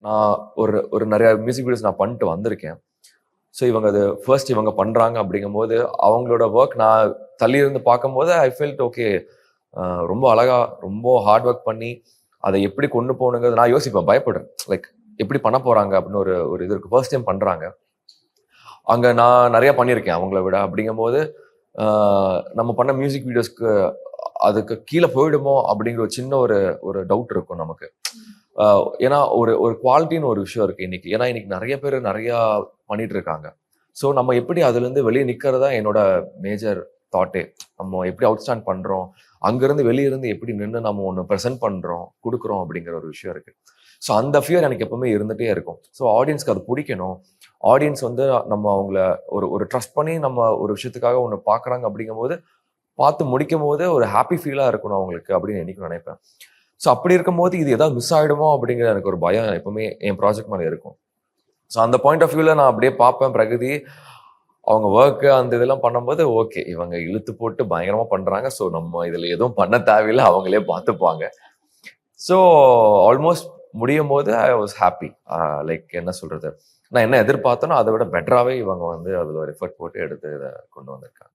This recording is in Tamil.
நான் ஒரு ஒரு நிறைய மியூசிக் வீடியோஸ் நான் பண்ணிட்டு வந்திருக்கேன். ஸோ இவங்க அது ஃபர்ஸ்ட் இவங்க பண்றாங்க அப்படிங்கும்போது, அவங்களோட ஒர்க் நான் தள்ளி இருந்து பார்க்கும்போது ஐ ஃபெல்ட் ஓகே. ரொம்ப அழகா, ரொம்ப ஹார்ட் ஒர்க் பண்ணி, அதை எப்படி கொண்டு போகணுங்கிறது நான் யோசிப்பேன், பயப்படுறேன். லைக் எப்படி பண்ண போறாங்க அப்படின்னு ஒரு ஒரு இது இருக்கு. ஃபர்ஸ்ட் டைம் பண்றாங்க. அங்க நான் நிறைய பண்ணியிருக்கேன் அவங்கள விட. அப்படிங்கும்போது, நம்ம பண்ண மியூசிக் வீடியோஸ்க்கு அதுக்கு கீழ போயிடுமோ அப்படிங்கிற ஒரு சின்ன ஒரு ஒரு டவுட் இருக்கும் நமக்கு. ஏன்னா ஒரு ஒரு குவாலிட்டின்னு ஒரு விஷயம் இருக்கு இன்னைக்கு. ஏன்னா இன்னைக்கு நெறைய பேரு நெறையா பண்ணிட்டு இருக்காங்க. ஸோ நம்ம எப்படி அதுலருந்து வெளிய நிக்கிறது தான் என்னோட மேஜர் தாட்டே. நம்ம எப்படி அவுட்ஸ்டாண்ட் பண்றோம், அங்கருந்து வெளிய இருந்து எப்படி நின்னு நம்ம ஒண்ணு பிரசன்ட் பண்றோம், குடுக்குறோம் அப்படிங்கிற ஒரு விஷயம் இருக்கு. ஸோ அந்த ஃபியர் எனக்கு எப்பவுமே இருந்துட்டே இருக்கும். ஸோ ஆடியன்ஸ்க்கு அது புடிக்கணும். ஆடியன்ஸ் வந்து நம்ம அவங்கள ஒரு ஒரு ட்ரஸ்ட் பண்ணி நம்ம ஒரு விஷயத்துக்காக ஒண்ணு பார்க்குறாங்க அப்படிங்கும்போது, பார்த்து முடிக்கும்போது ஒரு ஹாப்பி ஃபீலா இருக்கணும் அவங்களுக்கு அப்படின்னு என்னைக்கும் நினைப்பேன். ஸோ அப்படி இருக்கும்போது இது ஏதாவது மிஸ் ஆயிடுமோ அப்படிங்கிற எனக்கு ஒரு பயம் எப்பவுமே என் ப்ராஜெக்ட் மேல இருக்கும். ஸோ அந்த பாயிண்ட் ஆஃப் வியூல நான் அப்படியே பார்ப்பேன் பிரகதி. அவங்க வொர்க் அந்த இதெல்லாம் பண்ணும்போது, ஓகே இவங்க இழுத்து போட்டு பயங்கரமா பண்றாங்க. ஸோ நம்ம இதுல எதுவும் பண்ண தேவையில்ல. அவங்களே பார்த்துப்பாங்க. ஸோ ஆல்மோஸ்ட் முடியும்போது ஐ வாஸ் ஹாப்பி. லைக் என்ன சொல்றது? நான் என்ன எதிர்பார்த்தேனோ, அத விட பெட்டராவே இவங்க வந்து அதுல ஒரு எஃபோர்ட் போட்டு எடுத்து இத கொண்டு வந்திருக்காங்க.